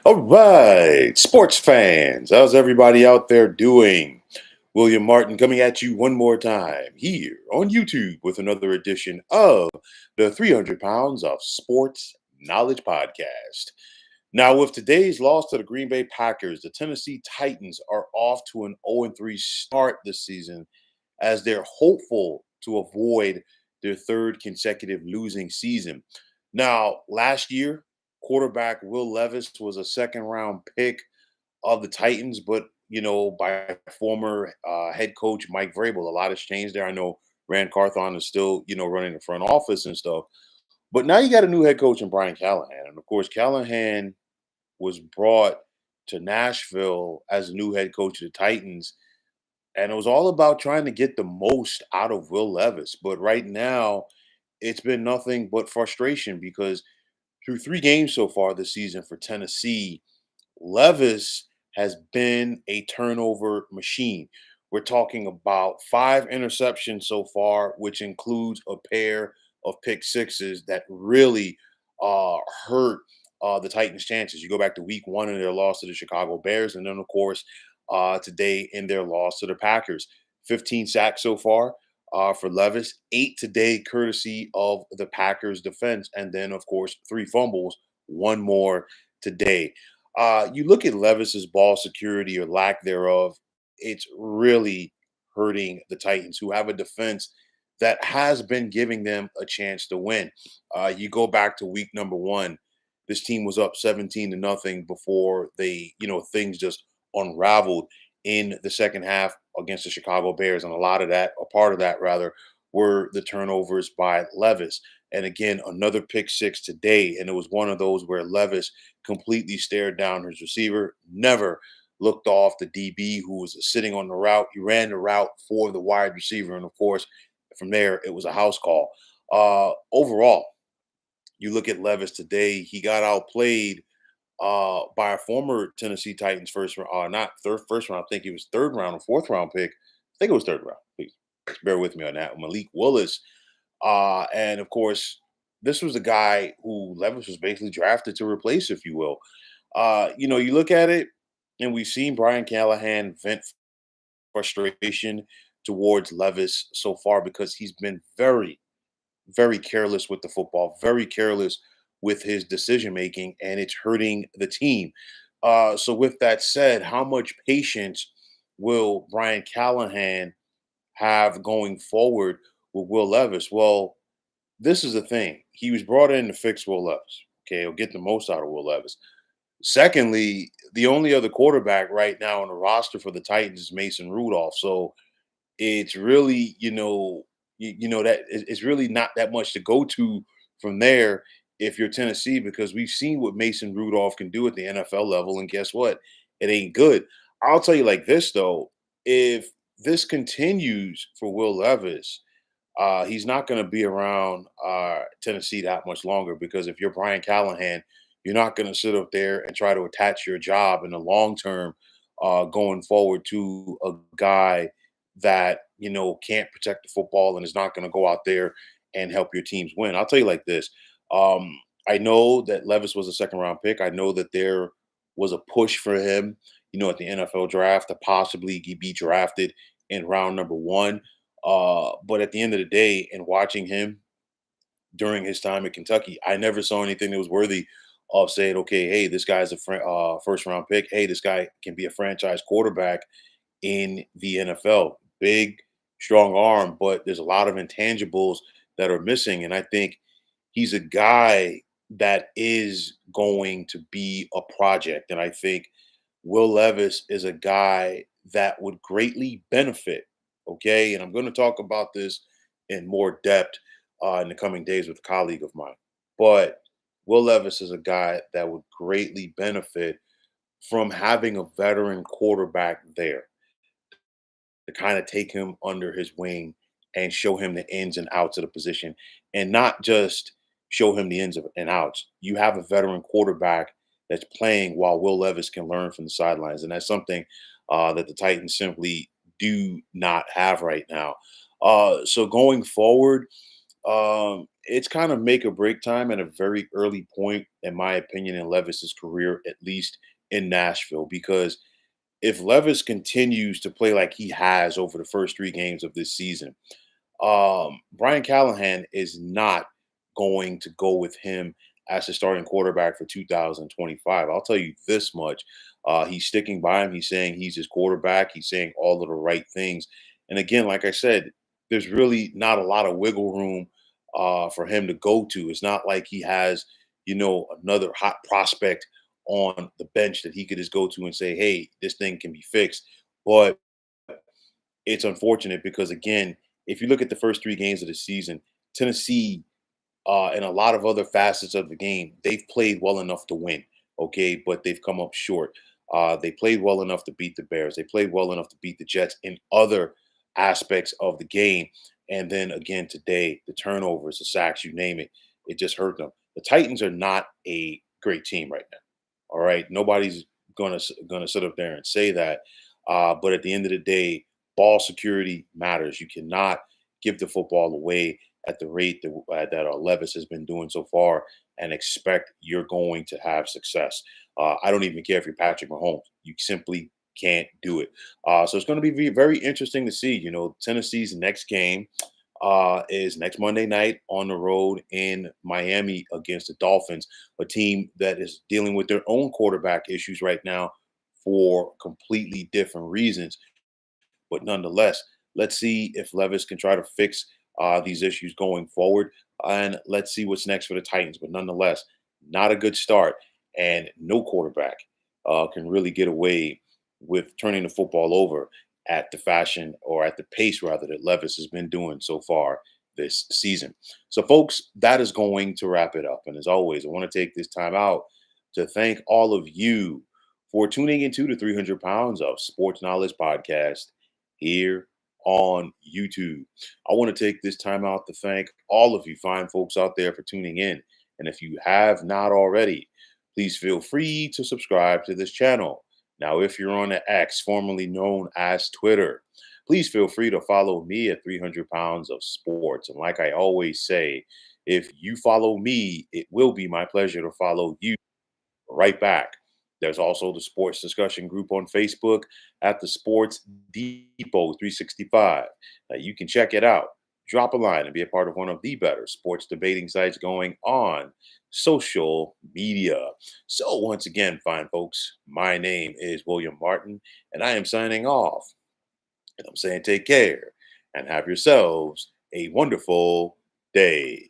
All right, sports fans, how's everybody out there doing? William Martin coming at you one more time here on YouTube with another edition of the 300 Pounds of Sports Knowledge Podcast. Now, with today's loss to the Green Bay Packers, the Tennessee Titans are off to an 0-3 start this season as they're hopeful to avoid their third consecutive losing season. Now, last year, quarterback Will Levis was a second round pick of the Titans, but by former head coach Mike Vrabel. A lot has changed there. I know Rand Carthon is still, running the front office and stuff. But now you got a new head coach in Brian Callahan. And of course, Callahan was brought to Nashville as a new head coach of the Titans. And it was all about trying to get the most out of Will Levis. But right now, it's been nothing but frustration because through 3 games so far this season for Tennessee, Levis has been a turnover machine. We're talking about 5 interceptions so far, which includes a pair of pick sixes that really uh, hurt the Titans' chances. You go back to week one in their loss to the Chicago Bears, and then, of course, today in their loss to the Packers. 15 sacks so far for Levis, 8 today, courtesy of the Packers defense. And then, of course, 3 fumbles, one more today. You look at Levis's ball security or lack thereof, it's really hurting the Titans, who have a defense that has been giving them a chance to win. You go back to week number one, this team was up 17 to nothing before things just unraveled in the second half against the Chicago Bears. And a lot of that, a part of that rather, were the turnovers by Levis. And again, another pick six today. And it was one of those where Levis completely stared down his receiver, never looked off the DB who was sitting on the route. He ran the route for the wide receiver. And of course, from there, it was a house call. Overall, you look at Levis today, he got outplayed by a former Tennessee Titans not third first round, I think he was third round or fourth round pick. I think it was third round. Please bear with me on that. Malik Willis. And of course, this was the guy who Levis was basically drafted to replace, if you will. You look at it, and we've seen Brian Callahan vent frustration towards Levis so far because he's been very, very careless with the football, very careless with his decision making, and it's hurting the team. So, with that said, how much patience will Brian Callahan have going forward with Will Levis? Well, this is the thing. He was brought in to fix Will Levis. Okay, he'll get the most out of Will Levis. Secondly, the only other quarterback right now on the roster for the Titans is Mason Rudolph. So it's really, it's really not that much to go to from there if you're Tennessee, because we've seen what Mason Rudolph can do at the NFL level, and guess what? It ain't good. I'll tell you like this though, if this continues for Will Levis, he's not going to be around Tennessee that much longer because if you're Brian Callahan, you're not going to sit up there and try to attach your job in the long term going forward to a guy that can't protect the football and is not going to go out there and help your teams win. I'll tell you like this. I know that Levis was a second round pick. I know that there was a push for him, at the NFL draft to possibly be drafted in round number one. But at the end of the day, in watching him during his time at Kentucky, I never saw anything that was worthy of saying, okay, hey, this guy's a first round pick. Hey, this guy can be a franchise quarterback in the NFL. Big, strong arm, but there's a lot of intangibles that are missing. And I think he's a guy that is going to be a project. And I think Will Levis is a guy that would greatly benefit. Okay. And I'm going to talk about this in more depth in the coming days with a colleague of mine. But Will Levis is a guy that would greatly benefit from having a veteran quarterback there to kind of take him under his wing and show him the ins and outs of the position, and not just show him the ins and outs. You have a veteran quarterback that's playing while Will Levis can learn from the sidelines, and that's something that the Titans simply do not have right now. So going forward, It's kind of make or break time at a very early point, in my opinion, in Levis's career, at least in Nashville, because if Levis continues to play like he has over the first three games of this season, Brian Callahan is not going to go with him as the starting quarterback for 2025. I'll tell you this much. He's sticking by him. He's saying he's his quarterback. He's saying all of the right things. And again, like I said, there's really not a lot of wiggle room for him to go to. It's not like he has, another hot prospect on the bench that he could just go to and say, hey, this thing can be fixed. But it's unfortunate because, again, if you look at the first three games of the season, Tennessee, and a lot of other facets of the game, they've played well enough to win, okay, but they've come up short. They played well enough to beat the Bears. They played well enough to beat the Jets in other aspects of the game. And then again today, the turnovers, the sacks, you name it, it just hurt them. The Titans are not a great team right now. All right, nobody's gonna sit up there and say that. But at the end of the day, ball security matters. You cannot give the football away at the rate that Levis has been doing so far and expect you're going to have success. I don't even care if you're Patrick Mahomes. You simply can't do it. So it's going to be very interesting to see. Tennessee's next game is next Monday night on the road in Miami against the Dolphins, a team that is dealing with their own quarterback issues right now for completely different reasons. But nonetheless, let's see if Levis can try to fix these issues going forward. And let's see what's next for the Titans. But nonetheless, not a good start. And no quarterback can really get away with turning the football over at the fashion or at the pace, rather, that Levis has been doing so far this season. So, folks, that is going to wrap it up. And as always, I want to take this time out to thank all of you for tuning into the 300 Pounds of Sports Knowledge podcast here on YouTube. I want to take this time out to thank all of you fine folks out there for tuning in. And if you have not already, please feel free to subscribe to this channel. Now, if you're on the X, formerly known as Twitter, please feel free to follow me at 300 Pounds of Sports. And like I always say, if you follow me, it will be my pleasure to follow you right back. There's also the sports discussion group on Facebook at the Sports Depot 365. Now you can check it out. Drop a line and be a part of one of the better sports debating sites going on social media. So once again, fine folks, my name is William Martin, and I am signing off. And I'm saying take care and have yourselves a wonderful day.